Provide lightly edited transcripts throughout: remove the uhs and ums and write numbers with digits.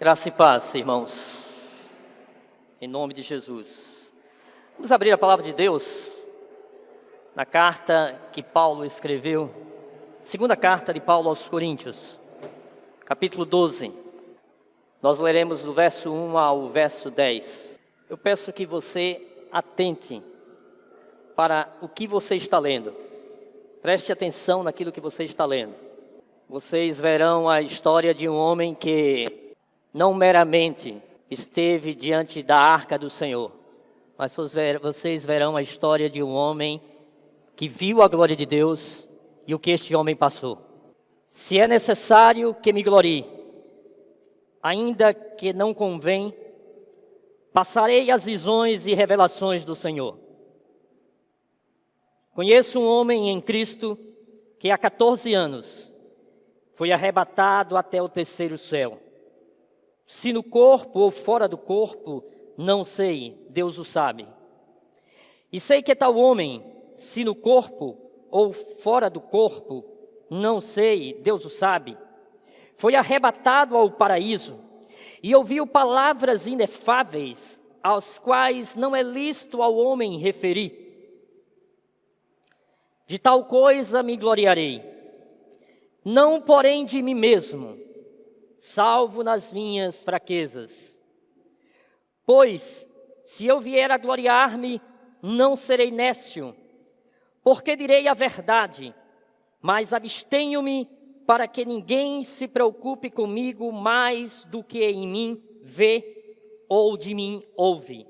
Graça e paz, irmãos, em nome de Jesus. Vamos abrir a palavra de Deus na carta que Paulo escreveu, segunda carta de Paulo aos Coríntios, capítulo 12. Nós leremos do verso 1 ao verso 10. Eu peço que você atente para o que você está lendo. Preste atenção naquilo que você está lendo. Vocês verão a história de um homem que não meramente esteve diante da arca do Senhor, mas vocês verão a história de um homem que viu a glória de Deus e o que este homem passou. Se é necessário que me glorie, ainda que não convém, passarei as visões e revelações do Senhor. Conheço um homem em Cristo que há 14 anos foi arrebatado até o terceiro céu. Se no corpo ou fora do corpo, não sei, Deus o sabe. E sei que tal homem, se no corpo ou fora do corpo, não sei, Deus o sabe, foi arrebatado ao paraíso e ouviu palavras inefáveis, às quais não é lícito ao homem referir. De tal coisa me gloriarei, não porém de mim mesmo, salvo nas minhas fraquezas. Pois, se eu vier a gloriar-me, não serei nécio, porque direi a verdade, mas abstenho-me para que ninguém se preocupe comigo mais do que em mim vê ou de mim ouve.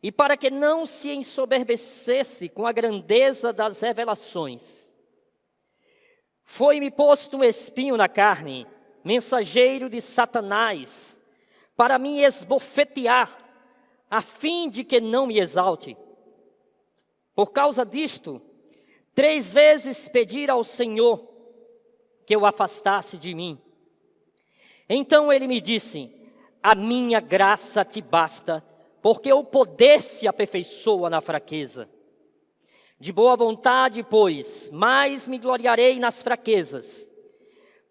E para que não se ensoberbecesse com a grandeza das revelações, foi-me posto um espinho na carne, mensageiro de Satanás, para me esbofetear, a fim de que não me exalte. Por causa disto, 3 vezes pedi ao Senhor que o afastasse de mim. Então ele me disse: a minha graça te basta, porque o poder se aperfeiçoa na fraqueza. De boa vontade, pois, mais me gloriarei nas fraquezas,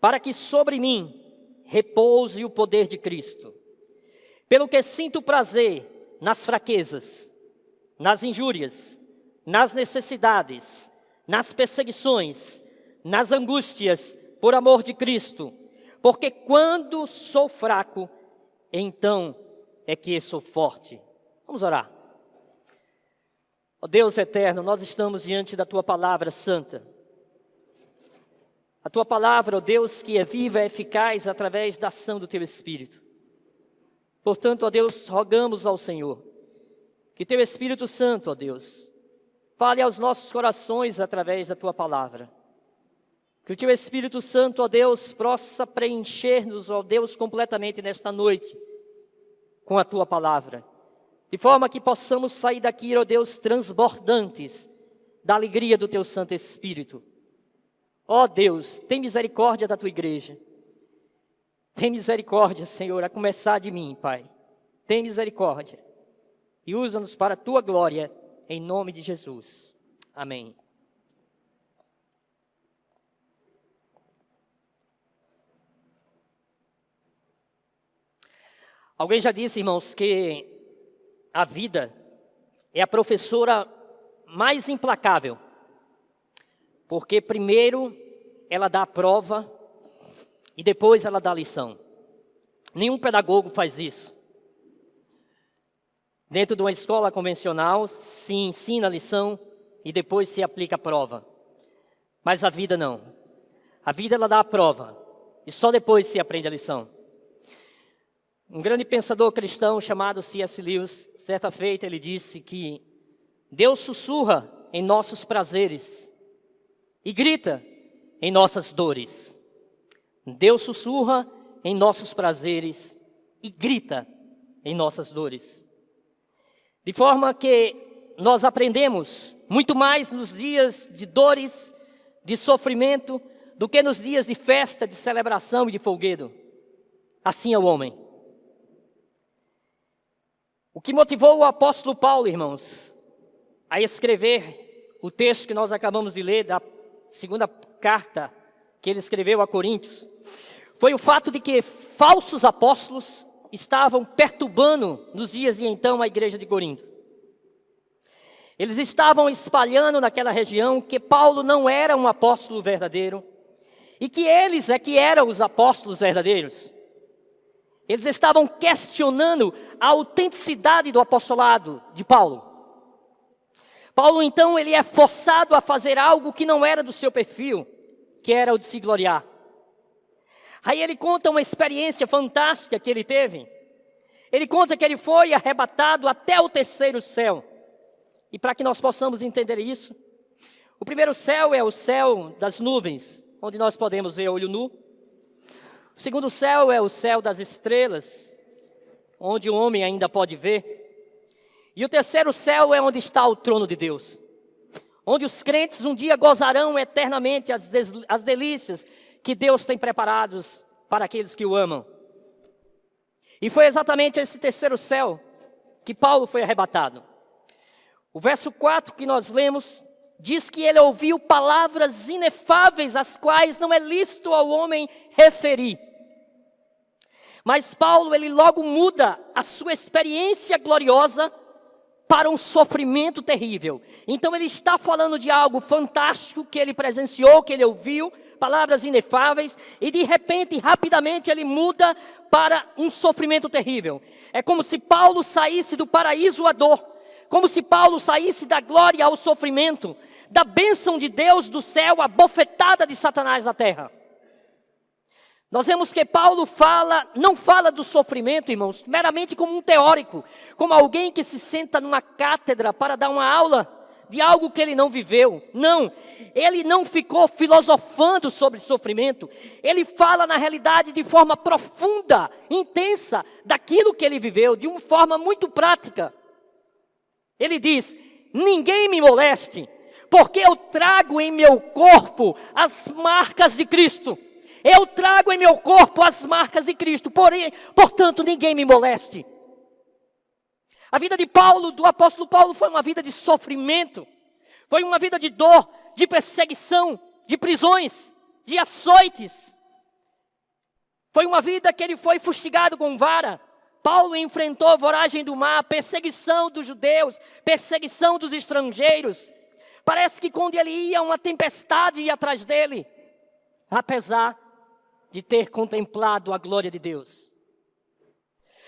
para que sobre mim repouse o poder de Cristo. Pelo que sinto prazer nas fraquezas, nas injúrias, nas necessidades, nas perseguições, nas angústias, por amor de Cristo. Porque quando sou fraco, então é que sou forte. Vamos orar. Ó Deus eterno, nós estamos diante da Tua palavra santa. A Tua palavra, ó Deus, que é viva e eficaz através da ação do Teu Espírito. Portanto, ó Deus, rogamos ao Senhor que Teu Espírito Santo, ó Deus, fale aos nossos corações através da Tua palavra. Que o Teu Espírito Santo, ó Deus, possa preencher-nos, ó Deus, completamente nesta noite com a Tua palavra. De forma que possamos sair daqui, ó Deus, transbordantes da alegria do Teu Santo Espírito. Ó Deus, tem misericórdia da Tua igreja. Tem misericórdia, Senhor, a começar de mim, Pai. Tem misericórdia. E usa-nos para a Tua glória, em nome de Jesus. Amém. Alguém já disse, irmãos, que a vida é a professora mais implacável, porque primeiro ela dá a prova e depois ela dá a lição. Nenhum pedagogo faz isso. Dentro de uma escola convencional se ensina a lição e depois se aplica a prova. Mas a vida não. A vida ela dá a prova e só depois se aprende a lição. Um grande pensador cristão chamado C.S. Lewis, certa feita ele disse que Deus sussurra em nossos prazeres e grita em nossas dores. Deus sussurra em nossos prazeres e grita em nossas dores. De forma que nós aprendemos muito mais nos dias de dores, de sofrimento, do que nos dias de festa, de celebração e de folguedo. Assim é o homem. O que motivou o apóstolo Paulo, irmãos, a escrever o texto que nós acabamos de ler, da segunda carta que ele escreveu a Coríntios, foi o fato de que falsos apóstolos estavam perturbando nos dias de então a igreja de Corinto. Eles estavam espalhando naquela região que Paulo não era um apóstolo verdadeiro e que eles é que eram os apóstolos verdadeiros. Eles estavam questionando a autenticidade do apostolado de Paulo. Paulo, então, ele é forçado a fazer algo que não era do seu perfil, que era o de se gloriar. Aí ele conta uma experiência fantástica que ele teve. Ele conta que ele foi arrebatado até o terceiro céu. E para que nós possamos entender isso, o primeiro céu é o céu das nuvens, onde nós podemos ver a olho nu. O segundo céu é o céu das estrelas, onde o homem ainda pode ver. E o terceiro céu é onde está o trono de Deus, onde os crentes um dia gozarão eternamente as delícias que Deus tem preparados para aqueles que o amam. E foi exatamente esse terceiro céu que Paulo foi arrebatado. O verso 4 que nós lemos diz que ele ouviu palavras inefáveis, as quais não é lícito ao homem referir. Mas Paulo, ele logo muda a sua experiência gloriosa para um sofrimento terrível. Então ele está falando de algo fantástico que ele presenciou, que ele ouviu, palavras inefáveis, e de repente, rapidamente, ele muda para um sofrimento terrível. É como se Paulo saísse do paraíso à dor, como se Paulo saísse da glória ao sofrimento, da bênção de Deus do céu à bofetada de Satanás na terra. Nós vemos que Paulo não fala do sofrimento, irmãos, meramente como um teórico, como alguém que se senta numa cátedra para dar uma aula de algo que ele não viveu. Não, ele não ficou filosofando sobre sofrimento, ele fala na realidade de forma profunda, intensa, daquilo que ele viveu, de uma forma muito prática. Ele diz: ninguém me moleste, porque eu trago em meu corpo as marcas de Cristo. Eu trago em meu corpo as marcas de Cristo, portanto, ninguém me moleste. A vida de Paulo, do apóstolo Paulo, foi uma vida de sofrimento, foi uma vida de dor, de perseguição, de prisões, de açoites. Foi uma vida que ele foi fustigado com vara. Paulo enfrentou a voragem do mar, perseguição dos judeus, perseguição dos estrangeiros. Parece que quando ele ia, uma tempestade ia atrás dele, apesar de ter contemplado a glória de Deus.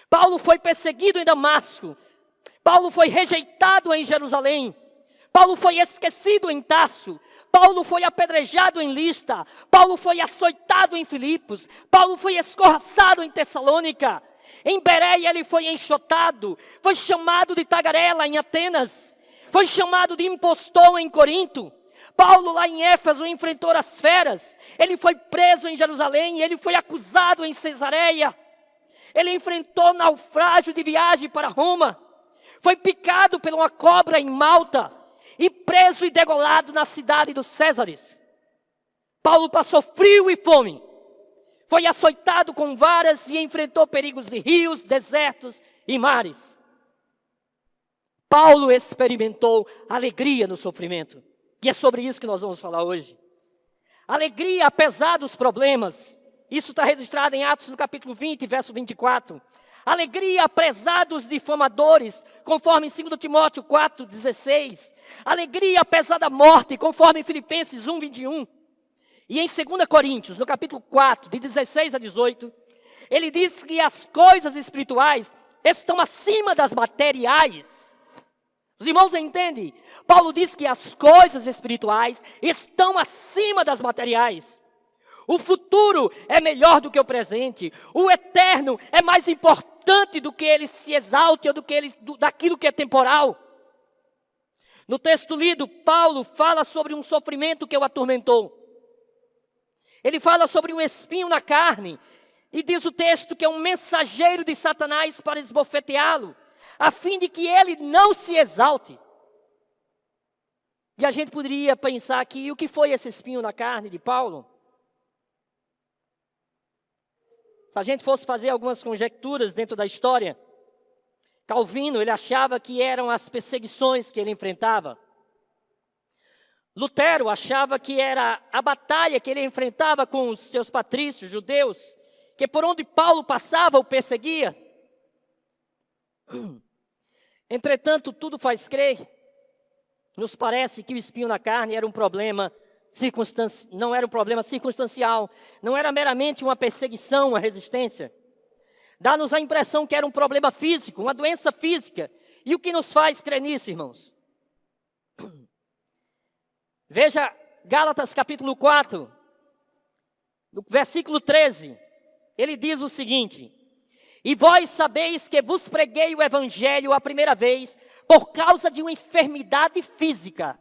Paulo foi perseguido em Damasco. Paulo foi rejeitado em Jerusalém. Paulo foi esquecido em Tarso. Paulo foi apedrejado em Listra. Paulo foi açoitado em Filipos. Paulo foi escorraçado em Tessalônica. Em Bereia ele foi enxotado. Foi chamado de tagarela em Atenas. Foi chamado de impostor em Corinto. Paulo lá em Éfeso enfrentou as feras. Ele foi preso em Jerusalém. Ele foi acusado em Cesareia. Ele enfrentou naufrágio de viagem para Roma. Foi picado por uma cobra em Malta. E preso e degolado na cidade dos Césares. Paulo passou frio e fome. Foi açoitado com varas e enfrentou perigos de rios, desertos e mares. Paulo experimentou alegria no sofrimento. E é sobre isso que nós vamos falar hoje. Alegria apesar dos problemas. Isso está registrado em Atos no capítulo 20, verso 24. Alegria apesar dos difamadores, conforme em 2 Timóteo 4, 16. Alegria apesar da morte, conforme em Filipenses 1, 21. E em 2 Coríntios, no capítulo 4, de 16 a 18, ele diz que as coisas espirituais estão acima das materiais. Os irmãos entendem? Paulo diz que as coisas espirituais estão acima das materiais. O futuro é melhor do que o presente. O eterno é mais importante do que ele se exalte ou daquilo que é temporal. No texto lido, Paulo fala sobre um sofrimento que o atormentou. Ele fala sobre um espinho na carne. E diz o texto que é um mensageiro de Satanás para esbofeteá-lo, a fim de que ele não se exalte. E a gente poderia pensar aqui, o que foi esse espinho na carne de Paulo? Se a gente fosse fazer algumas conjecturas dentro da história, Calvino, ele achava que eram as perseguições que ele enfrentava. Lutero achava que era a batalha que ele enfrentava com os seus patrícios judeus que por onde Paulo passava o perseguia. Entretanto, tudo faz crer. Nos parece que o espinho na carne era um problema não era um problema circunstancial, não era meramente uma perseguição, uma resistência. Dá-nos a impressão que era um problema físico, uma doença física. E o que nos faz crer nisso, irmãos? Veja Gálatas capítulo 4, no versículo 13. Ele diz o seguinte: e vós sabeis que vos preguei o evangelho a primeira vez por causa de uma enfermidade física.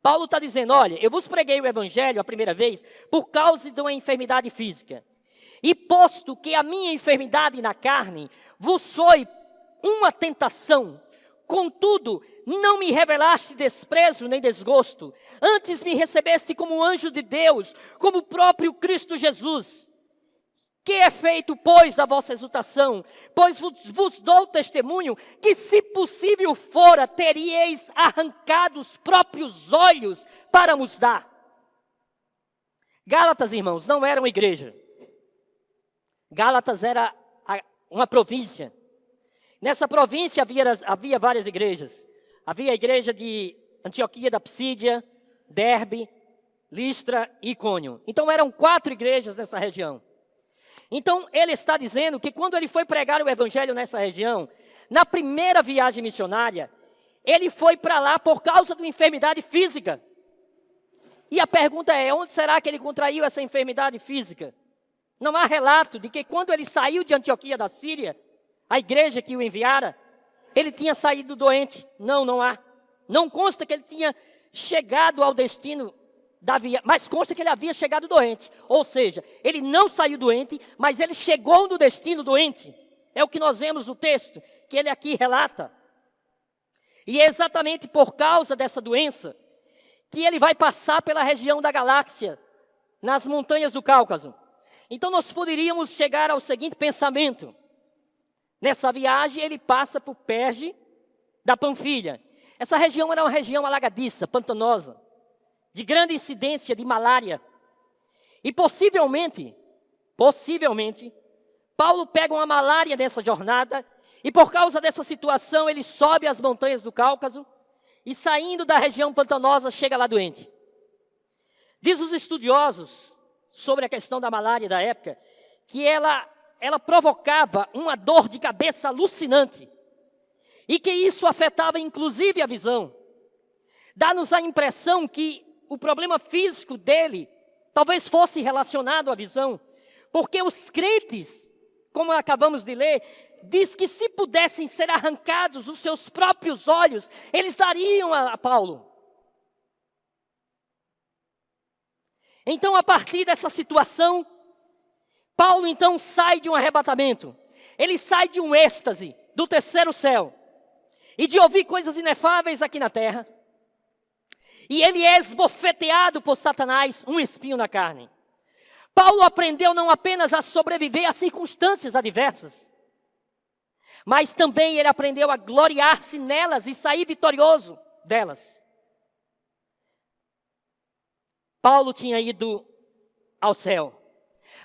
Paulo está dizendo, olha, eu vos preguei o evangelho a primeira vez por causa de uma enfermidade física. E posto que a minha enfermidade na carne vos foi uma tentação, contudo, não me revelaste desprezo nem desgosto, antes me recebeste como um anjo de Deus, como o próprio Cristo Jesus. Que é feito, pois, da vossa exultação? Pois vos dou testemunho que, se possível fora, teríeis arrancado os próprios olhos para nos dar. Gálatas, irmãos, não era uma igreja. Gálatas era uma província. Nessa província havia várias igrejas. Havia a igreja de Antioquia da Psídia, Derbe, Listra e Icônio. Então eram 4 igrejas nessa região. Então ele está dizendo que quando ele foi pregar o evangelho nessa região, na primeira viagem missionária, ele foi para lá por causa de uma enfermidade física. E a pergunta é, onde será que ele contraiu essa enfermidade física? Não há relato de que quando ele saiu de Antioquia da Síria, a igreja que o enviara, ele tinha saído doente. Não há. Não consta que ele tinha chegado ao destino da viagem, mas consta que ele havia chegado doente. Ou seja, ele não saiu doente, mas ele chegou no destino doente. É o que nós vemos no texto, que ele aqui relata. E é exatamente por causa dessa doença que ele vai passar pela região da Galáxia, nas montanhas do Cáucaso. Então nós poderíamos chegar ao seguinte pensamento. Nessa viagem ele passa por Perge da Panfilha. Essa região era uma região alagadiça, pantanosa, de grande incidência de malária. E possivelmente, Paulo pega uma malária nessa jornada, e por causa dessa situação ele sobe as montanhas do Cáucaso, e saindo da região pantanosa chega lá doente. Diz os estudiosos sobre a questão da malária da época, que ela provocava uma dor de cabeça alucinante, e que isso afetava inclusive a visão. Dá-nos a impressão que o problema físico dele talvez fosse relacionado à visão, porque os crentes, como acabamos de ler, diz que se pudessem ser arrancados os seus próprios olhos, eles dariam a Paulo. Então, a partir dessa situação, Paulo então sai de um arrebatamento, ele sai de um êxtase do terceiro céu, e de ouvir coisas inefáveis aqui na terra, e ele é esbofeteado por Satanás, um espinho na carne. Paulo aprendeu não apenas a sobreviver a circunstâncias adversas, mas também ele aprendeu a gloriar-se nelas e sair vitorioso delas. Paulo tinha ido ao céu,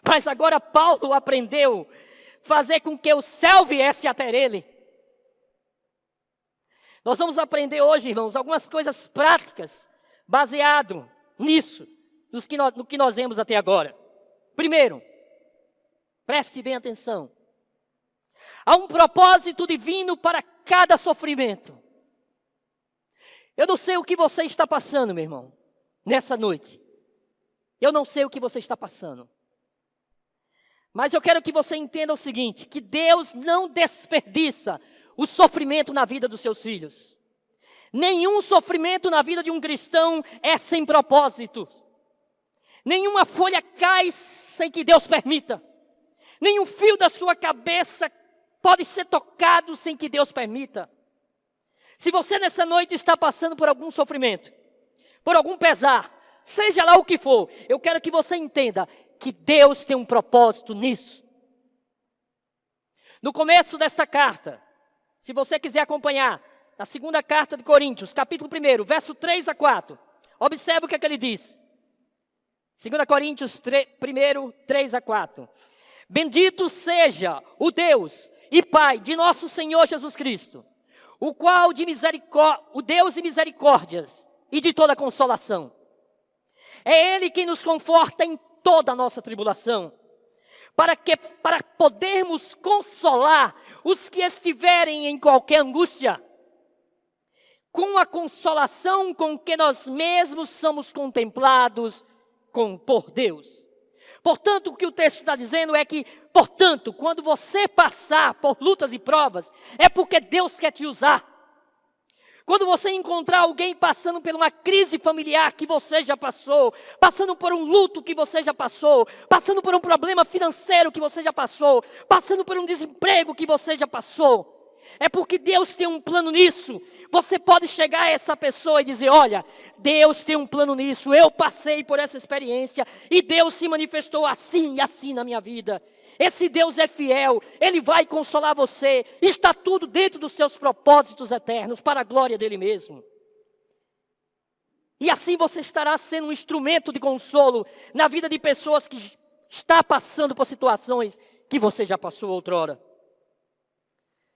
mas agora Paulo aprendeu a fazer com que o céu viesse até ele. Nós vamos aprender hoje, irmãos, algumas coisas práticas, baseado nisso, no que nós vemos até agora. Primeiro, preste bem atenção. Há um propósito divino para cada sofrimento. Eu não sei o que você está passando, meu irmão, nessa noite. Eu não sei o que você está passando. Mas eu quero que você entenda o seguinte, que Deus não desperdiça o sofrimento na vida dos seus filhos. Nenhum sofrimento na vida de um cristão é sem propósito. Nenhuma folha cai sem que Deus permita. Nenhum fio da sua cabeça pode ser tocado sem que Deus permita. Se você nessa noite está passando por algum sofrimento, por algum pesar, seja lá o que for, eu quero que você entenda que Deus tem um propósito nisso. No começo dessa carta, se você quiser acompanhar, na segunda carta de Coríntios, capítulo 1, verso 3 a 4, observe o que é que ele diz. 2 Coríntios 1, 3 a 4. Bendito seja o Deus e Pai de nosso Senhor Jesus Cristo, o qual o Deus de misericórdias e de toda consolação. É Ele quem nos conforta em toda a nossa tribulação, para podermos consolar os que estiverem em qualquer angústia, com a consolação com que nós mesmos somos contemplados por Deus. Portanto, o que o texto está dizendo é que, portanto, quando você passar por lutas e provas, é porque Deus quer te usar. Quando você encontrar alguém passando por uma crise familiar que você já passou, passando por um luto que você já passou, passando por um problema financeiro que você já passou, passando por um desemprego que você já passou, é porque Deus tem um plano nisso. Você pode chegar a essa pessoa e dizer: olha, Deus tem um plano nisso, eu passei por essa experiência e Deus se manifestou assim e assim na minha vida. Esse Deus é fiel, Ele vai consolar você, está tudo dentro dos seus propósitos eternos, para a glória dEle mesmo. E assim você estará sendo um instrumento de consolo na vida de pessoas que estão passando por situações que você já passou outrora.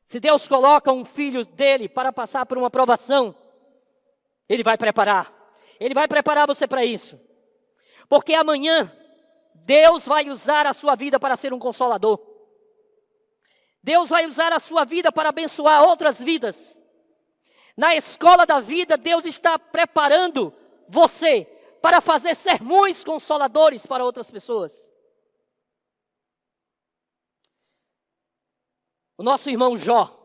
Se Deus coloca um filho dele para passar por uma provação, Ele vai preparar você para isso. Porque amanhã, Deus vai usar a sua vida para ser um consolador. Deus vai usar a sua vida para abençoar outras vidas. Na escola da vida, Deus está preparando você para fazer sermões consoladores para outras pessoas. O nosso irmão Jó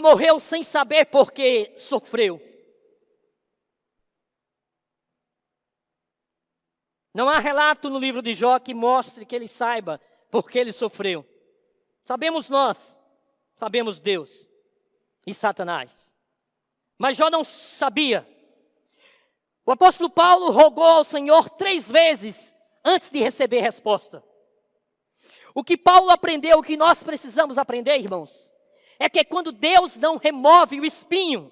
morreu sem saber por que sofreu. Não há relato no livro de Jó que mostre que ele saiba por que ele sofreu. Sabemos nós, sabemos Deus e Satanás. Mas Jó não sabia. O apóstolo Paulo rogou ao Senhor 3 vezes antes de receber resposta. O que Paulo aprendeu, o que nós precisamos aprender, irmãos, é que quando Deus não remove o espinho,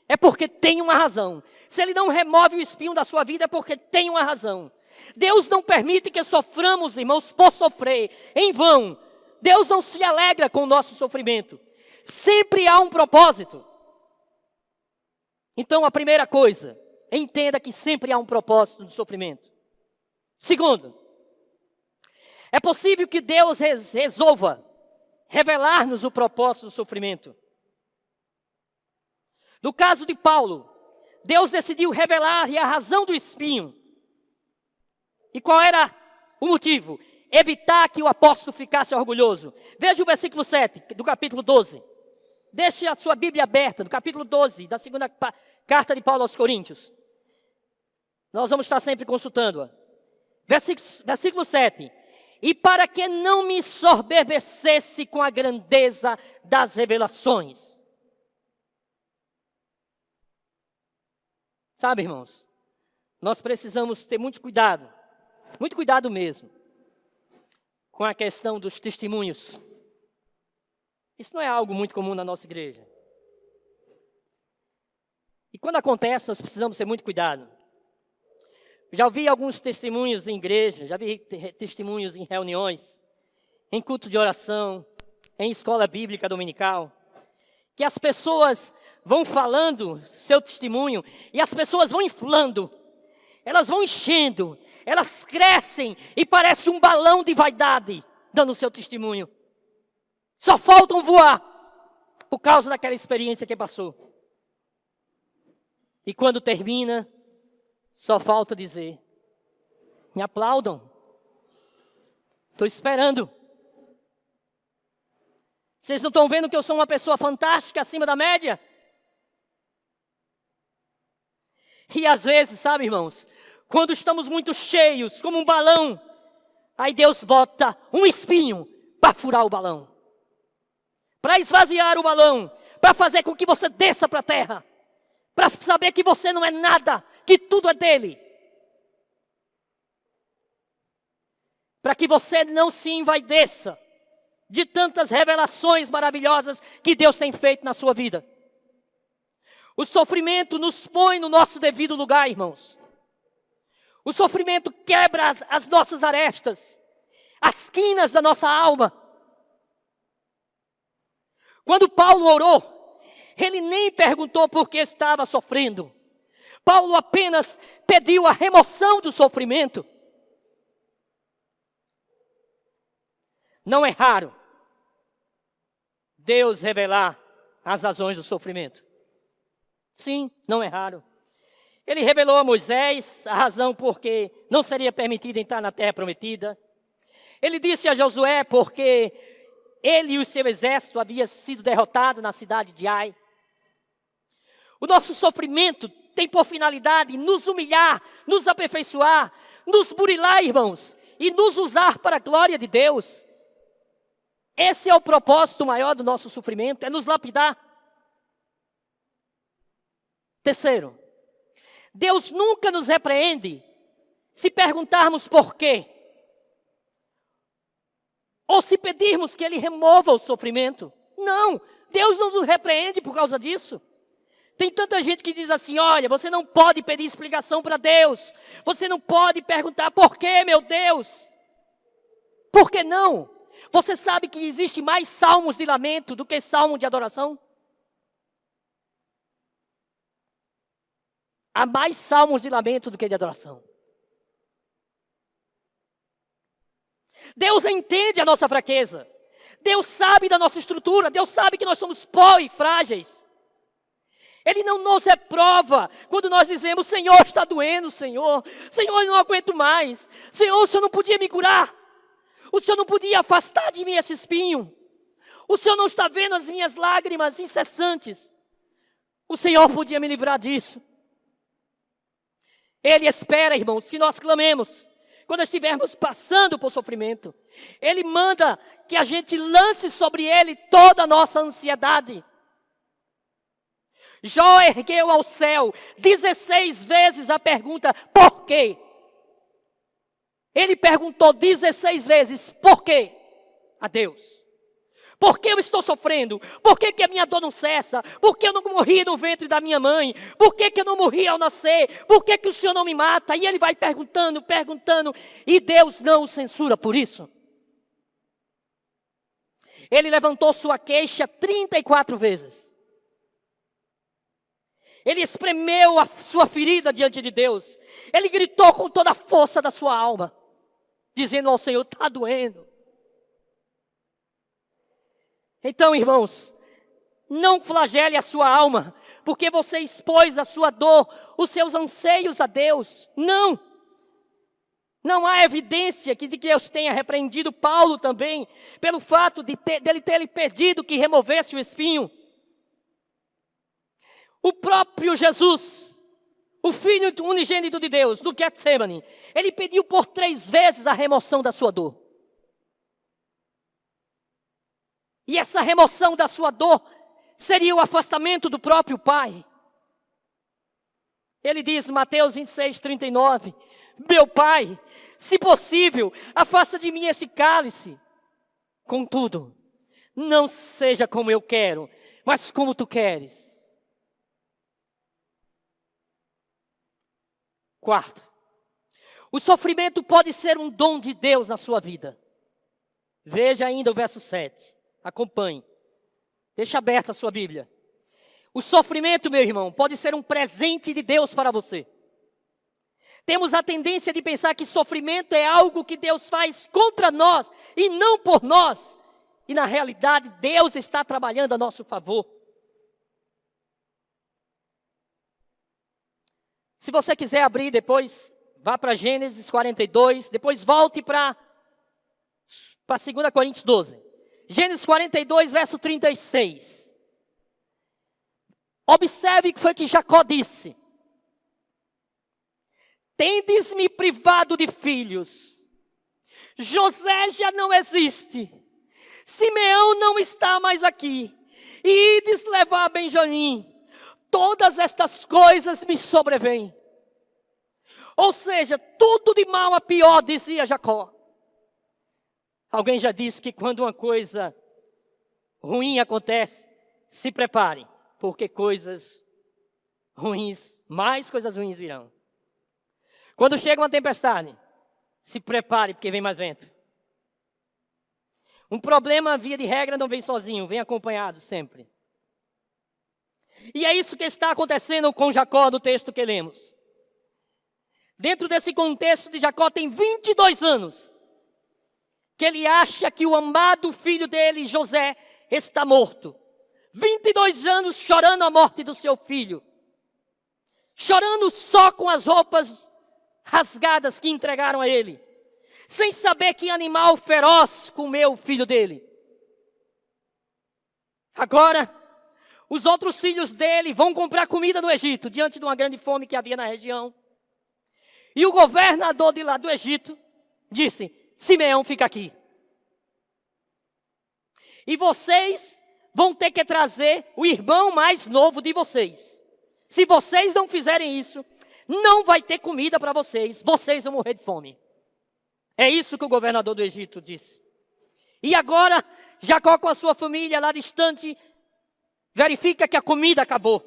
é porque tem uma razão. Se Ele não remove o espinho da sua vida, é porque tem uma razão. Deus não permite que soframos, irmãos, por sofrer, em vão. Deus não se alegra com o nosso sofrimento. Sempre há um propósito. Então, a primeira coisa, entenda que sempre há um propósito do sofrimento. Segundo, é possível que Deus resolva revelar-nos o propósito do sofrimento. No caso de Paulo, Deus decidiu revelar-lhe a razão do espinho. E qual era o motivo? Evitar que o apóstolo ficasse orgulhoso. Veja o versículo 7 do capítulo 12. Deixe a sua Bíblia aberta, no capítulo 12 da segunda carta de Paulo aos Coríntios. Nós vamos estar sempre consultando-a. Versículo 7. E para que não me soberbecesse com a grandeza das revelações. Sabe, irmãos, nós precisamos ter muito cuidado mesmo, com a questão dos testemunhos. Isso não é algo muito comum na nossa igreja. E quando acontece, nós precisamos ter muito cuidado. Já ouvi alguns testemunhos em igreja, já vi testemunhos em reuniões, em culto de oração, em escola bíblica dominical, que as pessoas vão falando seu testemunho e as pessoas vão inflando, elas vão enchendo, elas crescem e parece um balão de vaidade dando o seu testemunho. Só faltam voar por causa daquela experiência que passou. E quando termina, só falta dizer: me aplaudam. Estou esperando. Vocês não estão vendo que eu sou uma pessoa fantástica, acima da média? E às vezes, sabe, irmãos, quando estamos muito cheios, como um balão, aí Deus bota um espinho para furar o balão, para esvaziar o balão, para fazer com que você desça para a terra, para saber que você não é nada, que tudo é dele. Para que você não se envaideça de tantas revelações maravilhosas que Deus tem feito na sua vida. O sofrimento nos põe no nosso devido lugar, irmãos. O sofrimento quebra as nossas arestas. as quinas da nossa alma. Quando Paulo orou, ele nem perguntou por que estava sofrendo. Paulo apenas pediu a remoção do sofrimento. Não é raro Deus revelar as razões do sofrimento. Sim, não é raro. Ele revelou a Moisés a razão porque não seria permitido entrar na terra prometida. Ele disse a Josué porque ele e o seu exército haviam sido derrotados na cidade de Ai. O nosso sofrimento tem por finalidade nos humilhar, nos aperfeiçoar, nos burilar, irmãos, e nos usar para a glória de Deus. Esse é o propósito maior do nosso sofrimento, é nos lapidar. Terceiro, Deus nunca nos repreende se perguntarmos por quê. Ou se pedirmos que Ele remova o sofrimento. Não, Deus não nos repreende por causa disso. Tem tanta gente que diz assim, olha, você não pode pedir explicação para Deus. Você não pode perguntar por quê, meu Deus. Por que não? Você sabe que existe mais salmos de lamento do que salmos de adoração? Há mais salmos de lamento do que de adoração. Deus entende a nossa fraqueza. Deus sabe da nossa estrutura. Deus sabe que nós somos pó e frágeis. Ele não nos reprova quando nós dizemos, Senhor, está doendo, Senhor. Senhor, eu não aguento mais. Senhor, o Senhor não podia me curar. O Senhor não podia afastar de mim esse espinho. O Senhor não está vendo as minhas lágrimas incessantes. O Senhor podia me livrar disso. Ele espera, irmãos, que nós clamemos. Quando estivermos passando por sofrimento, Ele manda que a gente lance sobre Ele toda a nossa ansiedade. Jó ergueu ao céu 16 vezes a pergunta, por quê? Ele perguntou 16 vezes, por quê? A Deus. Por que eu estou sofrendo? Por que a minha dor não cessa? Por que eu não morri no ventre da minha mãe? Por que eu não morri ao nascer? Por que o Senhor não me mata? E ele vai perguntando, e Deus não o censura por isso. Ele levantou sua queixa 34 vezes. Ele espremeu a sua ferida diante de Deus. Ele gritou com toda a força da sua alma, dizendo ao Senhor, está doendo. Então, irmãos, não flagele a sua alma, porque você expôs a sua dor, os seus anseios a Deus. Não. Não há evidência de que Deus tenha repreendido Paulo também, pelo fato dele ter lhe pedido que removesse o espinho. O próprio Jesus, o Filho unigênito de Deus, no Getsemane, ele pediu por 3 vezes a remoção da sua dor. E essa remoção da sua dor seria o afastamento do próprio Pai. Ele diz, Mateus 26, 39, meu Pai, se possível, afasta de mim esse cálice. Contudo, não seja como eu quero, mas como tu queres. Quarto, o sofrimento pode ser um dom de Deus na sua vida. Veja ainda o verso 7. Acompanhe. Deixa aberta a sua Bíblia. O sofrimento, meu irmão, pode ser um presente de Deus para você. Temos a tendência de pensar que sofrimento é algo que Deus faz contra nós e não por nós. E na realidade, Deus está trabalhando a nosso favor. Se você quiser abrir depois, vá para Gênesis 42, depois volte para 2 Coríntios 12. Gênesis 42, verso 36. Observe o que foi que Jacó disse. Tendes-me privado de filhos. José já não existe. Simeão não está mais aqui. E ides levar Benjamim. Todas estas coisas me sobrevêm. Ou seja, tudo de mal a pior, dizia Jacó. Alguém já disse que quando uma coisa ruim acontece, se prepare, porque coisas ruins, mais coisas ruins virão. Quando chega uma tempestade, se prepare, porque vem mais vento. Um problema, via de regra, não vem sozinho, vem acompanhado sempre. E é isso que está acontecendo com Jacó no texto que lemos. Dentro desse contexto de Jacó tem 22 anos que ele acha que o amado filho dele, José, está morto. 22 anos chorando a morte do seu filho. Chorando só com as roupas rasgadas que entregaram a ele. Sem saber que animal feroz comeu o filho dele. Agora, os outros filhos dele vão comprar comida no Egito, diante de uma grande fome que havia na região. E o governador de lá do Egito disse: Simeão, fica aqui. E vocês vão ter que trazer o irmão mais novo de vocês. Se vocês não fizerem isso, não vai ter comida para vocês. Vocês vão morrer de fome. É isso que o governador do Egito disse. E agora, Jacó com a sua família lá distante, verifica que a comida acabou.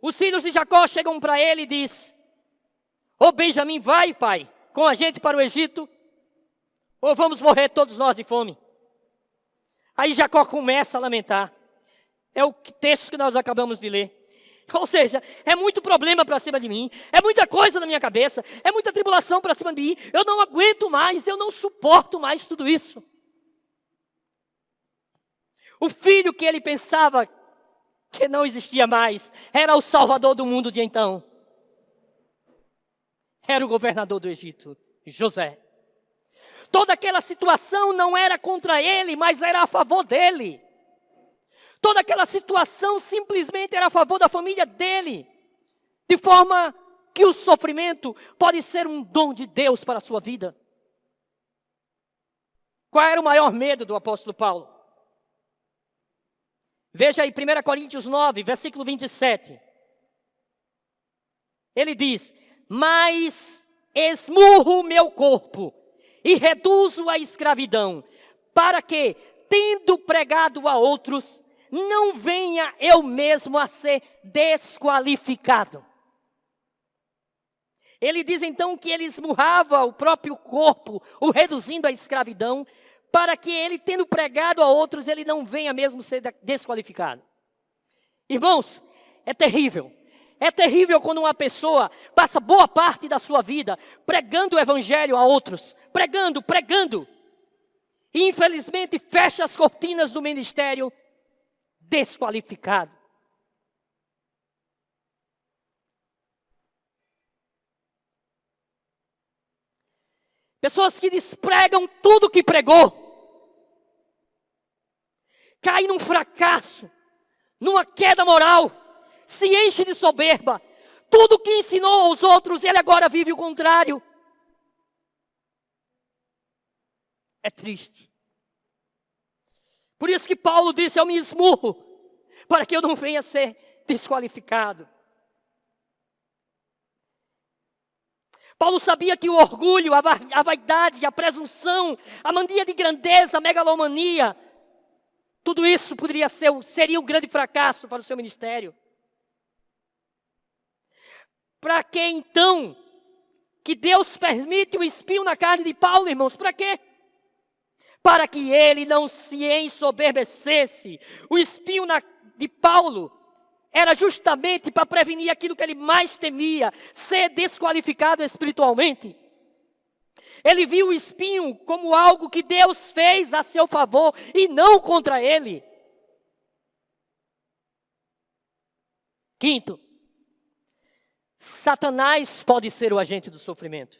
Os filhos de Jacó chegam para ele e dizem: Ô Benjamim, vai, pai, com a gente para o Egito, ou vamos morrer todos nós de fome. Aí Jacó começa a lamentar. É o texto que nós acabamos de ler. Ou seja, é muito problema para cima de mim, é muita coisa na minha cabeça, é muita tribulação para cima de mim, eu não aguento mais, eu não suporto mais tudo isso. O filho que ele pensava que não existia mais, era o salvador do mundo de então. Era o governador do Egito, José. Toda aquela situação não era contra ele, mas era a favor dele. Toda aquela situação simplesmente era a favor da família dele. De forma que o sofrimento pode ser um dom de Deus para a sua vida. Qual era o maior medo do apóstolo Paulo? Veja aí 1 Coríntios 9, versículo 27. Ele diz: Mas esmurro o meu corpo e reduzo a escravidão, para que, tendo pregado a outros, não venha eu mesmo a ser desqualificado. Ele diz então que ele esmurrava o próprio corpo, o reduzindo à escravidão, para que ele, tendo pregado a outros, ele não venha mesmo ser desqualificado. Irmãos, é terrível. É terrível quando uma pessoa passa boa parte da sua vida pregando o evangelho a outros. Pregando. E infelizmente fecha as cortinas do ministério desqualificado. Pessoas que despregam tudo que pregou. Cai num fracasso, numa queda moral, se enche de soberba. Tudo que ensinou aos outros, ele agora vive o contrário. É triste. Por isso que Paulo disse: eu me esmurro, para que eu não venha a ser desqualificado. Paulo sabia que o orgulho, a vaidade, a presunção, a mania de grandeza, a megalomania, tudo isso seria um grande fracasso para o seu ministério. Para que então que Deus permite o espinho na carne de Paulo, irmãos? Para quê? Para que ele não se ensoberbecesse. O espinho de Paulo era justamente para prevenir aquilo que ele mais temia, ser desqualificado espiritualmente. Ele viu o espinho como algo que Deus fez a seu favor e não contra ele. Quinto, Satanás pode ser o agente do sofrimento.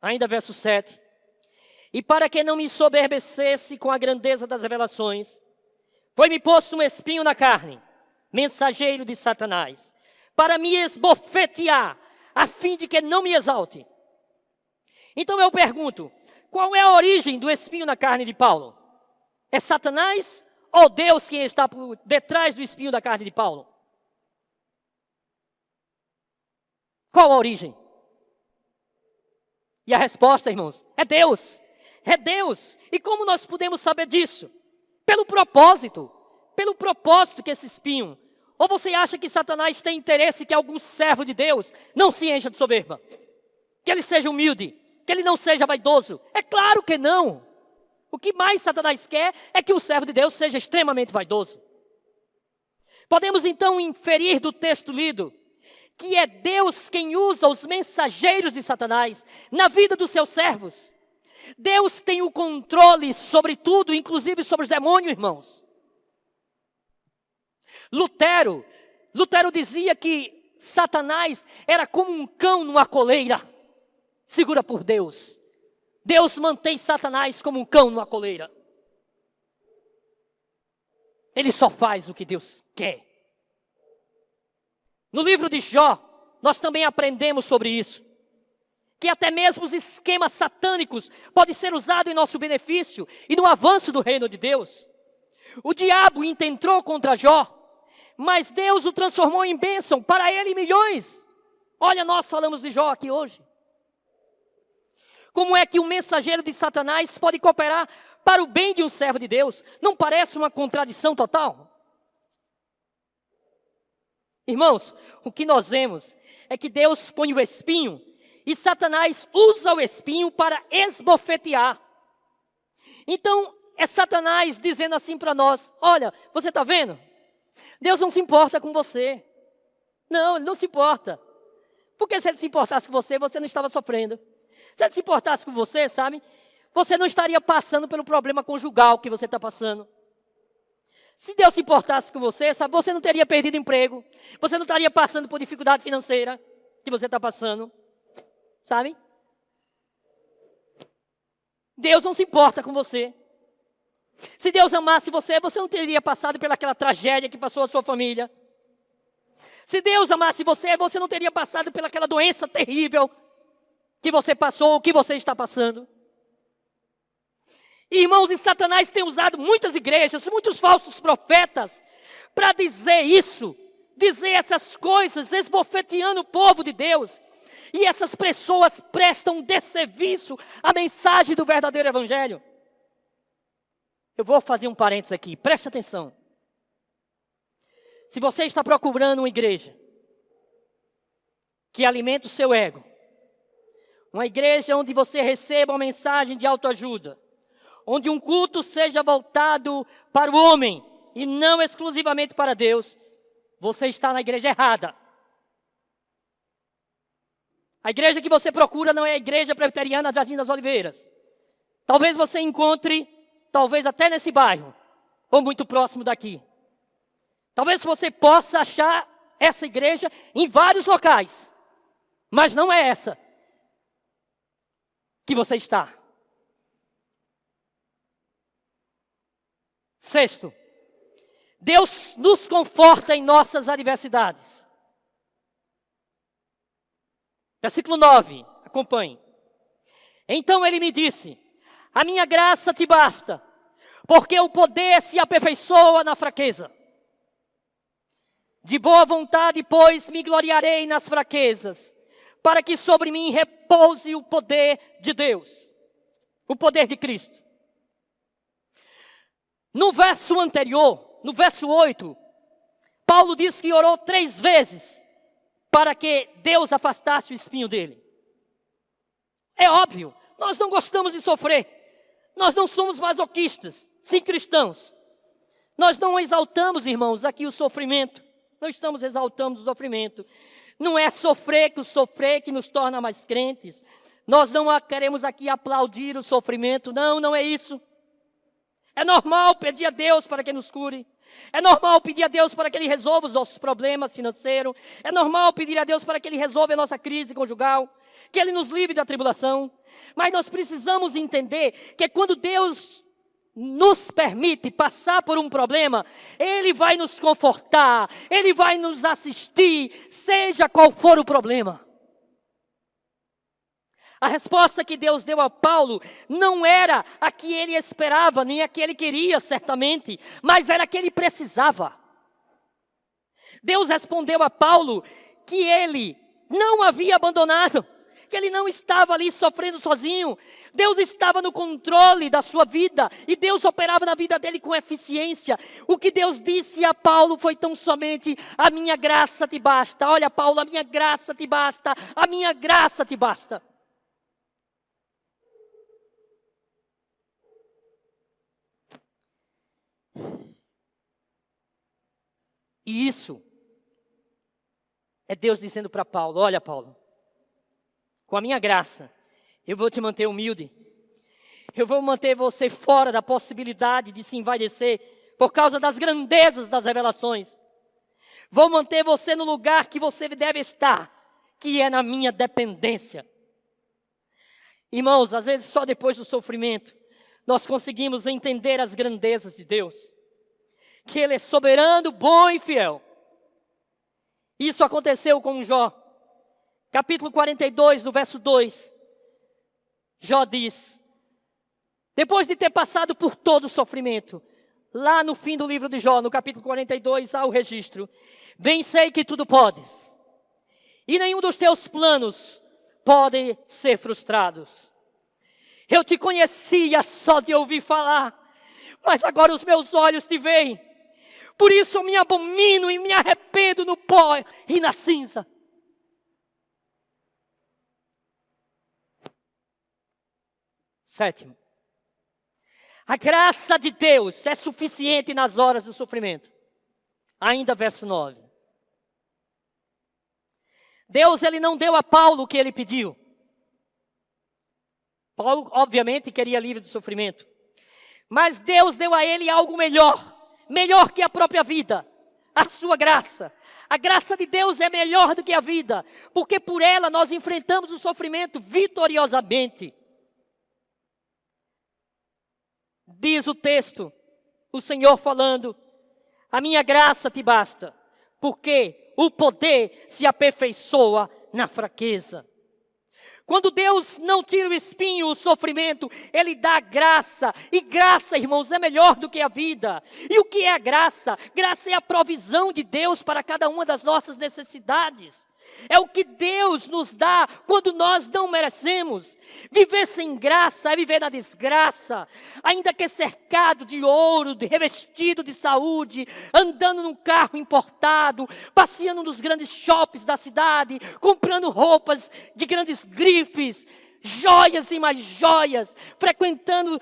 Ainda verso 7. E para que não me ensoberbecesse com a grandeza das revelações, foi-me posto um espinho na carne, mensageiro de Satanás, para me esbofetear, a fim de que não me exalte. Então eu pergunto, qual é a origem do espinho na carne de Paulo? É Satanás ou Deus quem está por detrás do espinho da carne de Paulo? Qual a origem? E a resposta, irmãos, é Deus. É Deus. E como nós podemos saber disso? Pelo propósito que esse espinho. Ou você acha que Satanás tem interesse que algum servo de Deus não se encha de soberba? Que ele seja humilde, que que ele não seja vaidoso? É claro que não. O que mais Satanás quer é que o servo de Deus seja extremamente vaidoso. Podemos então inferir do texto lido que é Deus quem usa os mensageiros de Satanás na vida dos seus servos. Deus tem o controle sobre tudo, inclusive sobre os demônios, irmãos. Lutero dizia que Satanás era como um cão numa coleira, segura por Deus. Deus mantém Satanás como um cão numa coleira. Ele só faz o que Deus quer. No livro de Jó, nós também aprendemos sobre isso. Que até mesmo os esquemas satânicos podem ser usados em nosso benefício e no avanço do reino de Deus. O diabo intentou contra Jó, mas Deus o transformou em bênção para ele milhões. Olha, nós falamos de Jó aqui hoje. Como é que um mensageiro de Satanás pode cooperar para o bem de um servo de Deus? Não parece uma contradição total? Irmãos, o que nós vemos é que Deus põe o espinho e Satanás usa o espinho para esbofetear. Então, é Satanás dizendo assim para nós: olha, você está vendo? Deus não se importa com você. Não, Ele não se importa. Porque se Ele se importasse com você, você não estava sofrendo. Se Ele se importasse com você, sabe? Você não estaria passando pelo problema conjugal que você está passando. Se Deus se importasse com você, sabe? Você não teria perdido emprego. Você não estaria passando por dificuldade financeira que você está passando. Sabe? Deus não se importa com você. Se Deus amasse você, você não teria passado pelaquela tragédia que passou a sua família. Se Deus amasse você, você não teria passado pelaquela doença terrível que você passou, ou que você está passando. Irmãos, e Satanás tem usado muitas igrejas, muitos falsos profetas, para dizer isso, dizer essas coisas, esbofeteando o povo de Deus. E essas pessoas prestam desserviço à mensagem do verdadeiro evangelho. Eu vou fazer um parênteses aqui, preste atenção. Se você está procurando uma igreja que alimenta o seu ego, uma igreja onde você receba uma mensagem de autoajuda, onde um culto seja voltado para o homem e não exclusivamente para Deus, você está na igreja errada. A igreja que você procura não é a igreja presbiteriana Jardim das Oliveiras. Talvez você encontre, talvez até nesse bairro, ou muito próximo daqui. Talvez você possa achar essa igreja em vários locais, mas não é essa que você está. Sexto, Deus nos conforta em nossas adversidades. Versículo 9, acompanhe. Então ele me disse: a minha graça te basta, porque o poder se aperfeiçoa na fraqueza. De boa vontade, pois, me gloriarei nas fraquezas, para que sobre mim repouse o poder de Deus, o poder de Cristo. No verso anterior, no verso 8, Paulo diz que orou 3 vezes para que Deus afastasse o espinho dele. É óbvio, nós não gostamos de sofrer. Nós não somos masoquistas, sim cristãos. Nós não exaltamos, irmãos, aqui o sofrimento. Não estamos exaltando o sofrimento. Não é sofrer que nos torna mais crentes. Nós não queremos aqui aplaudir o sofrimento. Não, não é isso. É normal pedir a Deus para que nos cure. É normal pedir a Deus para que Ele resolva os nossos problemas financeiros. É normal pedir a Deus para que Ele resolva a nossa crise conjugal. Que Ele nos livre da tribulação. Mas nós precisamos entender que quando Deus nos permite passar por um problema, Ele vai nos confortar, Ele vai nos assistir, seja qual for o problema. A resposta que Deus deu a Paulo não era a que ele esperava, nem a que ele queria, certamente, mas era a que ele precisava. Deus respondeu a Paulo que ele não havia abandonado, que ele não estava ali sofrendo sozinho. Deus estava no controle da sua vida e Deus operava na vida dele com eficiência. O que Deus disse a Paulo foi tão somente: a minha graça te basta. Olha, Paulo, a minha graça te basta, a minha graça te basta. E isso é Deus dizendo para Paulo: olha, Paulo, com a minha graça, eu vou te manter humilde. Eu vou manter você fora da possibilidade de se envaidecer por causa das grandezas das revelações. Vou manter você no lugar que você deve estar, que é na minha dependência. Irmãos, às vezes só depois do sofrimento, nós conseguimos entender as grandezas de Deus. Que Ele é soberano, bom e fiel. Isso aconteceu com Jó. Capítulo 42, no verso 2. Jó diz, depois de ter passado por todo o sofrimento, lá no fim do livro de Jó, no capítulo 42, há o registro. Bem sei que tudo podes, e nenhum dos teus planos pode ser frustrados. Eu te conhecia só de ouvir falar, mas agora os meus olhos te veem. Por isso eu me abomino e me arrependo no pó e na cinza. Sétimo, a graça de Deus é suficiente nas horas do sofrimento. Ainda verso 9. Deus, Ele não deu a Paulo o que ele pediu. Paulo, obviamente, queria livre do sofrimento. Mas Deus deu a ele algo melhor. Melhor que a própria vida. A sua graça. A graça de Deus é melhor do que a vida. Porque por ela nós enfrentamos o sofrimento vitoriosamente. Diz o texto, o Senhor falando, a minha graça te basta, porque o poder se aperfeiçoa na fraqueza. Quando Deus não tira o espinho, o sofrimento, Ele dá graça. E graça, irmãos, é melhor do que a vida. E o que é a graça? Graça é a provisão de Deus para cada uma das nossas necessidades. É o que Deus nos dá quando nós não merecemos. Viver sem graça é viver na desgraça. Ainda que cercado de ouro, revestido de saúde, andando num carro importado, passeando nos grandes shoppings da cidade, comprando roupas de grandes grifes, joias e mais joias, frequentando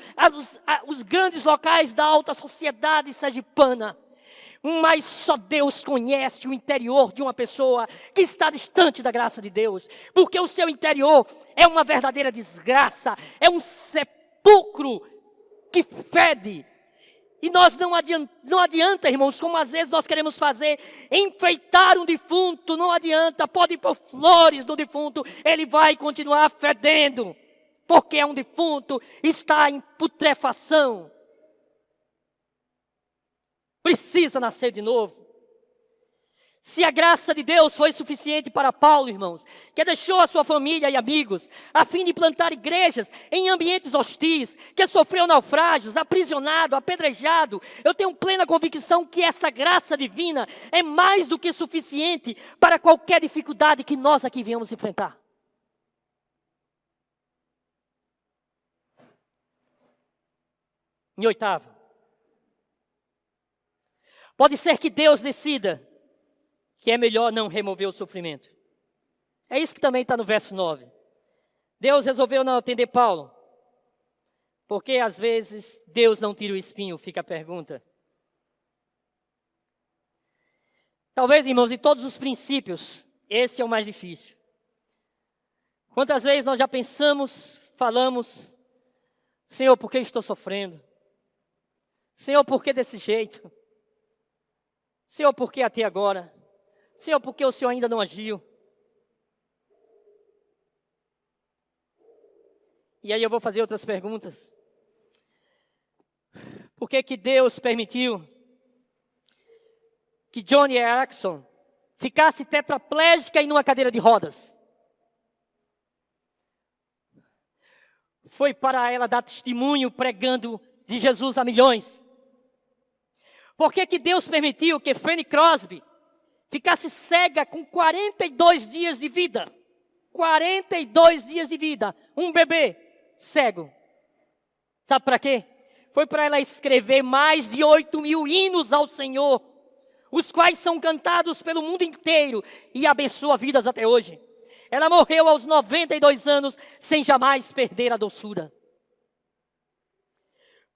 os grandes locais da alta sociedade sergipana. Mas só Deus conhece o interior de uma pessoa que está distante da graça de Deus. Porque o seu interior é uma verdadeira desgraça. É um sepulcro que fede. E nós não adianta, irmãos, como às vezes nós queremos fazer, enfeitar um defunto. Não adianta, pode pôr flores no defunto, ele vai continuar fedendo. Porque é um defunto, está em putrefação. Precisa nascer de novo. Se a graça de Deus foi suficiente para Paulo, irmãos, que deixou a sua família e amigos, a fim de plantar igrejas em ambientes hostis, que sofreu naufrágios, aprisionado, apedrejado, eu tenho plena convicção que essa graça divina é mais do que suficiente para qualquer dificuldade que nós aqui viemos enfrentar. Em oitavo, pode ser que Deus decida que é melhor não remover o sofrimento. É isso que também está no verso 9. Deus resolveu não atender Paulo. Porque às vezes Deus não tira o espinho, fica a pergunta. Talvez, irmãos, de todos os princípios, esse é o mais difícil. Quantas vezes nós já pensamos, falamos, Senhor, por que eu estou sofrendo? Senhor, por que desse jeito? Senhor, por que até agora? Senhor, por que o Senhor ainda não agiu? E aí eu vou fazer outras perguntas. Por que Deus permitiu que Johnny Erickson ficasse tetraplégica em uma cadeira de rodas? Foi para ela dar testemunho pregando de Jesus a milhões. Por que Deus permitiu que Fanny Crosby ficasse cega com 42 dias de vida? 42 dias de vida. Um bebê cego. Sabe para quê? Foi para ela escrever mais de 8.000 hinos ao Senhor, os quais são cantados pelo mundo inteiro e abençoa vidas até hoje. Ela morreu aos 92 anos sem jamais perder a doçura.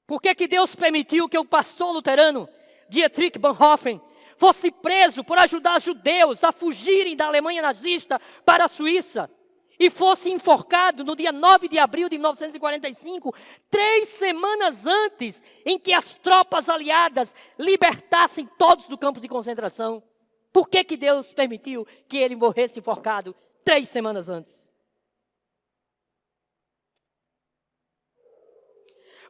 Por que Deus permitiu que o pastor luterano Dietrich Bonhoeffer fosse preso por ajudar judeus a fugirem da Alemanha nazista para a Suíça, e fosse enforcado no dia 9 de abril de 1945, 3 semanas antes em que as tropas aliadas libertassem todos do campo de concentração. Por que Deus permitiu que ele morresse enforcado 3 semanas antes?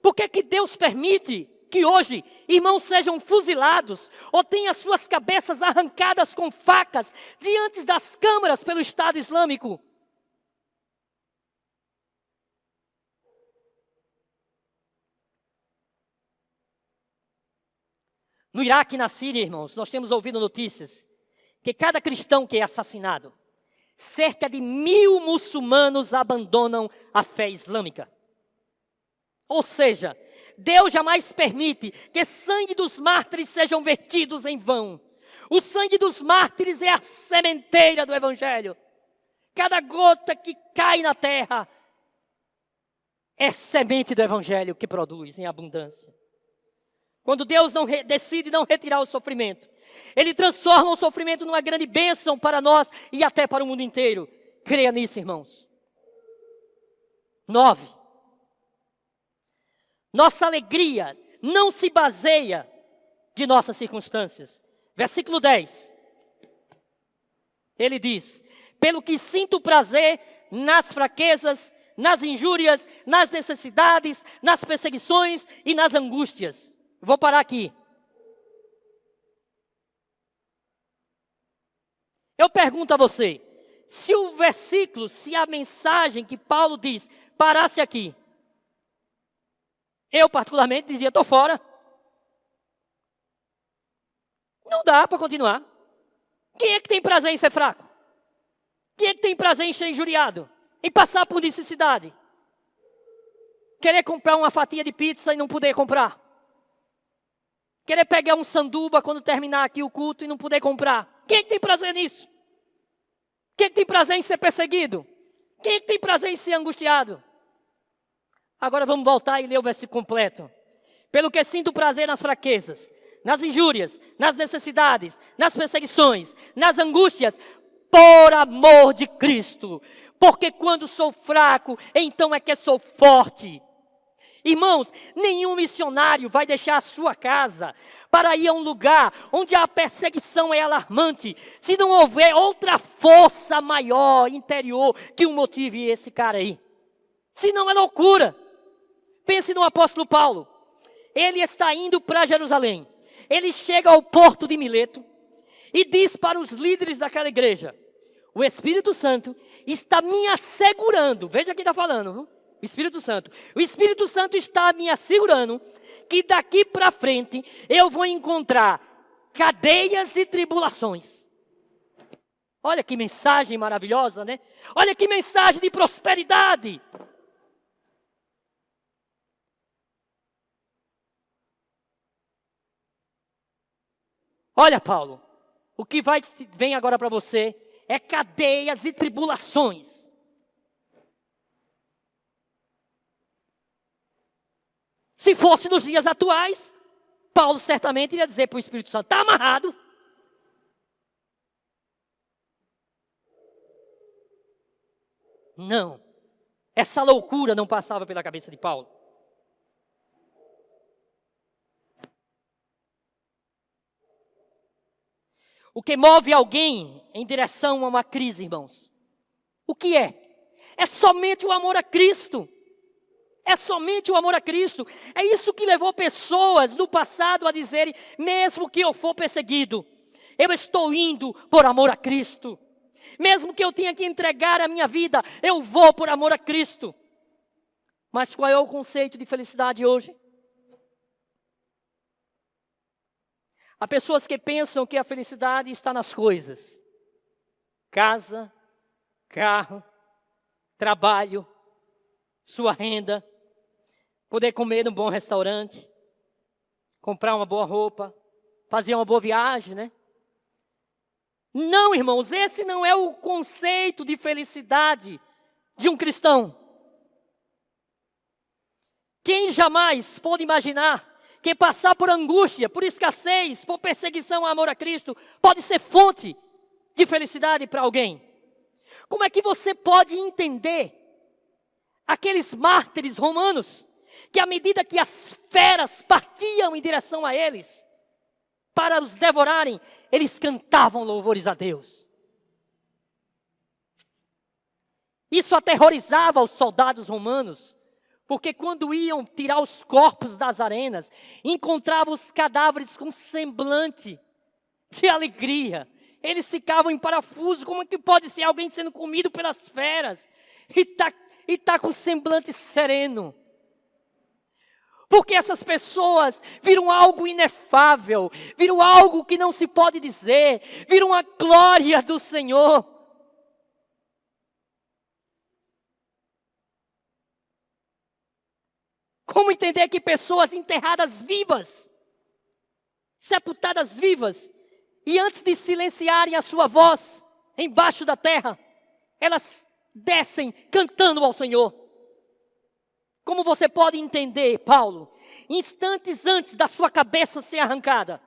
Por que Deus permite que hoje irmãos sejam fuzilados ou tenham suas cabeças arrancadas com facas diante das câmaras pelo Estado Islâmico? No Iraque e na Síria, irmãos, nós temos ouvido notícias que cada cristão que é assassinado, cerca de 1.000 muçulmanos abandonam a fé islâmica. Ou seja, Deus jamais permite que sangue dos mártires sejam vertidos em vão. O sangue dos mártires é a sementeira do Evangelho. Cada gota que cai na terra é semente do Evangelho que produz em abundância. Quando Deus decide não retirar o sofrimento, Ele transforma o sofrimento numa grande bênção para nós e até para o mundo inteiro. Creia nisso, irmãos. 9. Nossa alegria não se baseia de nossas circunstâncias. Versículo 10. Ele diz: pelo que sinto prazer nas fraquezas, nas injúrias, nas necessidades, nas perseguições e nas angústias. Vou parar aqui. Eu pergunto a você, se o versículo, se a mensagem que Paulo diz parasse aqui, eu particularmente dizia, estou fora. Não dá para continuar. Quem é que tem prazer em ser fraco? Quem é que tem prazer em ser injuriado? Em passar por necessidade? Querer comprar uma fatia de pizza e não poder comprar? Querer pegar um sanduba quando terminar aqui o culto e não poder comprar? Quem é que tem prazer nisso? Quem é que tem prazer em ser perseguido? Quem é que tem prazer em ser angustiado? Agora vamos voltar e ler o versículo completo. Pelo que sinto prazer nas fraquezas, nas injúrias, nas necessidades, nas perseguições, nas angústias, por amor de Cristo. Porque quando sou fraco, então é que sou forte. Irmãos, nenhum missionário vai deixar a sua casa para ir a um lugar onde a perseguição é alarmante, se não houver outra força maior, interior, que o motive esse cara aí. Senão é loucura. Pense no apóstolo Paulo. Ele está indo para Jerusalém. Ele chega ao porto de Mileto e diz para os líderes daquela igreja: o Espírito Santo está me assegurando. Veja quem está falando, viu? O Espírito Santo. O Espírito Santo está me assegurando que daqui para frente eu vou encontrar cadeias e tribulações. Olha que mensagem maravilhosa, né? Olha que mensagem de prosperidade. Olha, Paulo, o que vem agora para você é cadeias e tribulações. Se fosse nos dias atuais, Paulo certamente iria dizer para o Espírito Santo: está amarrado. Não, essa loucura não passava pela cabeça de Paulo. O que move alguém em direção a uma crise, irmãos? O que é? É somente o amor a Cristo. É somente o amor a Cristo. É isso que levou pessoas no passado a dizerem: mesmo que eu for perseguido, eu estou indo por amor a Cristo. Mesmo que eu tenha que entregar a minha vida, eu vou por amor a Cristo. Mas qual é o conceito de felicidade hoje? Há pessoas que pensam que a felicidade está nas coisas. Casa, carro, trabalho, sua renda, poder comer num bom restaurante, comprar uma boa roupa, fazer uma boa viagem, né? Não, irmãos, esse não é o conceito de felicidade de um cristão. Quem jamais pôde imaginar que passar por angústia, por escassez, por perseguição ao amor a Cristo, pode ser fonte de felicidade para alguém? Como é que você pode entender aqueles mártires romanos, que à medida que as feras partiam em direção a eles, para os devorarem, eles cantavam louvores a Deus? Isso aterrorizava os soldados romanos, porque quando iam tirar os corpos das arenas, encontravam os cadáveres com semblante de alegria. Eles ficavam em parafuso. Como é que pode ser alguém sendo comido pelas feras e tá com semblante sereno? Porque essas pessoas viram algo inefável, viram algo que não se pode dizer, viram a glória do Senhor. Como entender que pessoas enterradas vivas, sepultadas vivas, e antes de silenciarem a sua voz embaixo da terra, elas descem cantando ao Senhor? Como você pode entender, Paulo? Instantes antes da sua cabeça ser arrancada,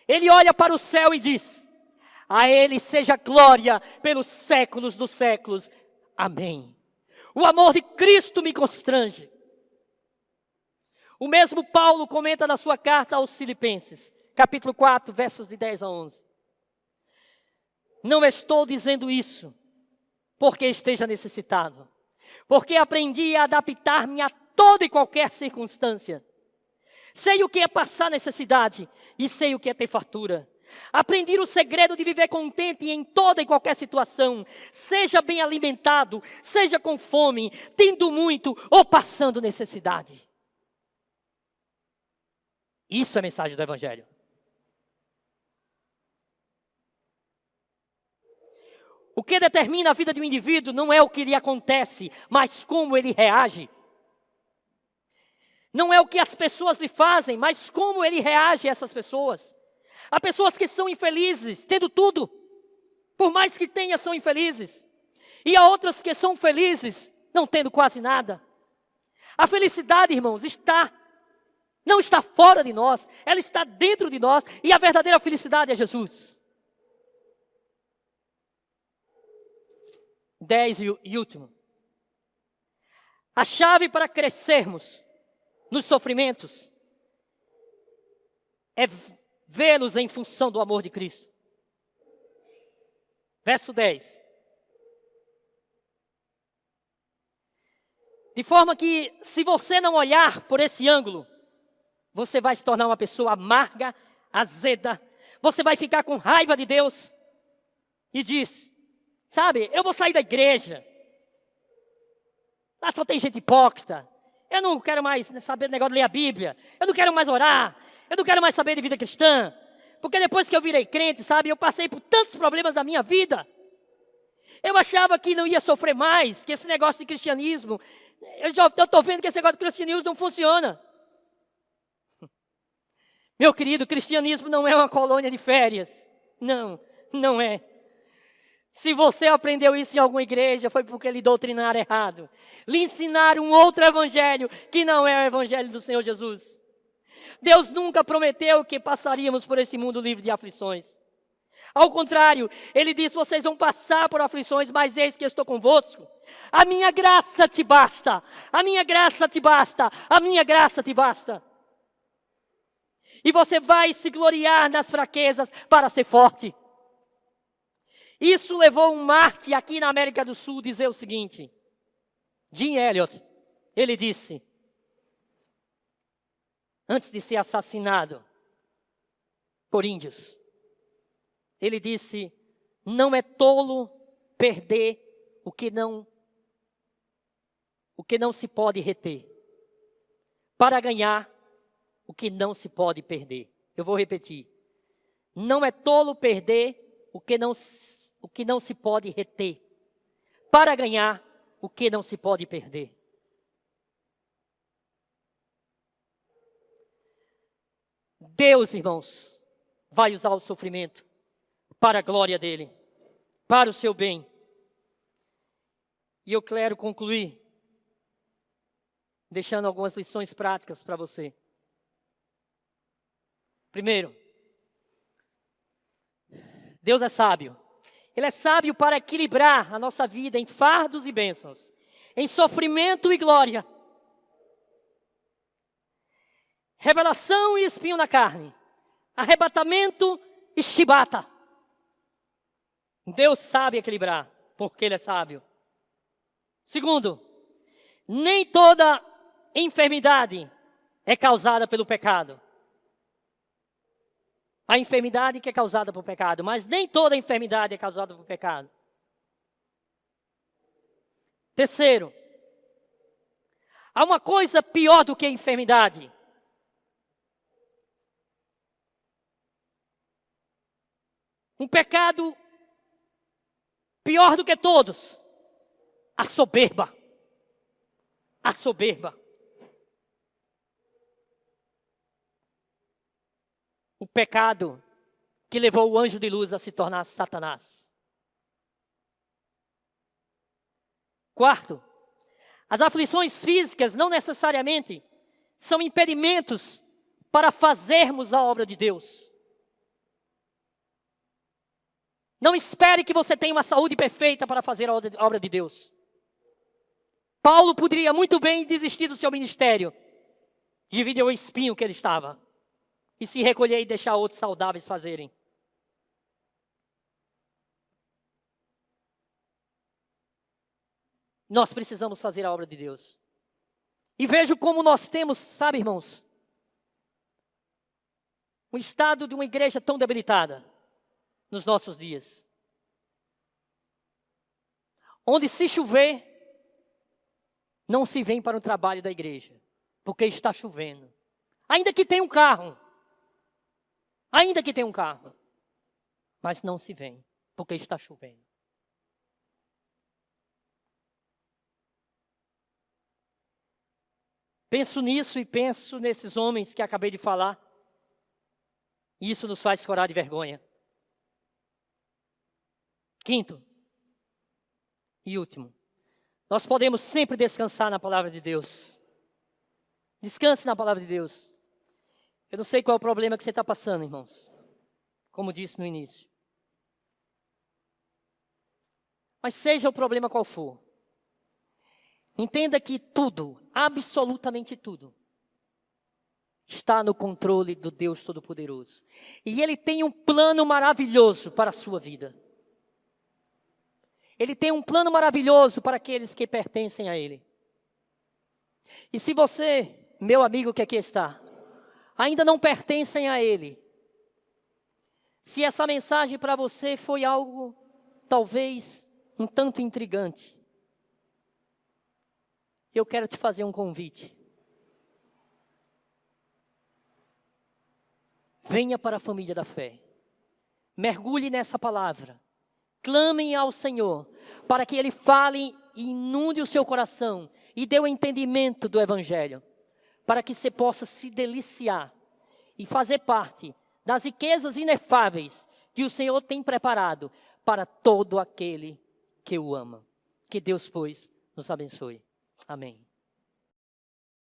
ele olha para o céu e diz: a Ele seja glória pelos séculos dos séculos. Amém. O amor de Cristo me constrange. O mesmo Paulo comenta na sua carta aos Filipenses, capítulo 4, versos de 10 a 11. Não estou dizendo isso porque esteja necessitado, porque aprendi a adaptar-me a toda e qualquer circunstância. Sei o que é passar necessidade e sei o que é ter fartura. Aprendi o segredo de viver contente em toda e qualquer situação, seja bem alimentado, seja com fome, tendo muito ou passando necessidade. Isso é a mensagem do Evangelho. O que determina a vida de um indivíduo não é o que lhe acontece, mas como ele reage. Não é o que as pessoas lhe fazem, mas como ele reage a essas pessoas. Há pessoas que são infelizes, tendo tudo, por mais que tenha, são infelizes. E há outras que são felizes, não tendo quase nada. A felicidade, irmãos, não está fora de nós, ela está dentro de nós, e a verdadeira felicidade é Jesus. 10 e último. A chave para crescermos nos sofrimentos é vê-los em função do amor de Cristo. Verso 10. De forma que, se você não olhar por esse ângulo, você vai se tornar uma pessoa amarga, azeda. Você vai ficar com raiva de Deus. E diz, sabe, eu vou sair da igreja. Lá só tem gente hipócrita. Eu não quero mais saber do negócio de ler a Bíblia. Eu não quero mais orar. Eu não quero mais saber de vida cristã. Porque depois que eu virei crente, sabe, eu passei por tantos problemas na minha vida. Eu achava que não ia sofrer mais, que esse negócio de cristianismo, eu estou vendo que esse negócio de cristianismo não funciona. Meu querido, o cristianismo não é uma colônia de férias. Não, não é. Se você aprendeu isso em alguma igreja, foi porque lhe doutrinaram errado. Lhe ensinaram um outro evangelho, que não é o evangelho do Senhor Jesus. Deus nunca prometeu que passaríamos por esse mundo livre de aflições. Ao contrário, Ele disse, vocês vão passar por aflições, mas eis que eu estou convosco. A minha graça te basta, a minha graça te basta, a minha graça te basta. E você vai se gloriar nas fraquezas para ser forte. Isso levou um mártir aqui na América do Sul a dizer o seguinte. Jim Elliot, ele disse, antes de ser assassinado por índios, ele disse, não é tolo perder o que não se pode reter, para ganhar o que não se pode perder. Eu vou repetir. Não é tolo perder o que não se pode reter, para ganhar o que não se pode perder. Deus, irmãos, vai usar o sofrimento para a glória dele, para o seu bem. E eu quero concluir deixando algumas lições práticas para você. Primeiro, Deus é sábio. Ele é sábio para equilibrar a nossa vida em fardos e bênçãos, em sofrimento e glória, revelação e espinho na carne, arrebatamento e chibata. Deus sabe equilibrar, porque Ele é sábio. Segundo, nem toda enfermidade é causada pelo pecado. A enfermidade que é causada por pecado, mas nem toda enfermidade é causada por pecado. Terceiro, há uma coisa pior do que a enfermidade. Um pecado pior do que todos. A soberba. A soberba. O pecado que levou o anjo de luz a se tornar Satanás. Quarto, as aflições físicas não necessariamente são impedimentos para fazermos a obra de Deus. Não espere que você tenha uma saúde perfeita para fazer a obra de Deus. Paulo poderia muito bem desistir do seu ministério, devido ao espinho que ele estava, e se recolher e deixar outros saudáveis fazerem. Nós precisamos fazer a obra de Deus. E vejo como nós temos, sabe, irmãos, um estado de uma igreja tão debilitada nos nossos dias. Onde se chover, não se vem para o trabalho da igreja, porque está chovendo. Ainda que tenha um carro. Ainda que tenha um carro, mas não se vem, porque está chovendo. Penso nisso e penso nesses homens que acabei de falar, e isso nos faz chorar de vergonha. Quinto e último, nós podemos sempre descansar na palavra de Deus. Descanse na palavra de Deus. Eu não sei qual é o problema que você está passando, irmãos. Como disse no início. Mas seja o problema qual for, entenda que tudo, absolutamente tudo, está no controle do Deus Todo-Poderoso. E Ele tem um plano maravilhoso para a sua vida. Ele tem um plano maravilhoso para aqueles que pertencem a Ele. E se você, meu amigo que aqui está, ainda não pertencem a Ele, se essa mensagem para você foi algo, talvez, um tanto intrigante, eu quero te fazer um convite. Venha para a família da fé. Mergulhe nessa palavra. Clamem ao Senhor, para que Ele fale e inunde o seu coração e dê o entendimento do Evangelho, para que você possa se deliciar e fazer parte das riquezas inefáveis que o Senhor tem preparado para todo aquele que o ama. Que Deus, pois, nos abençoe. Amém.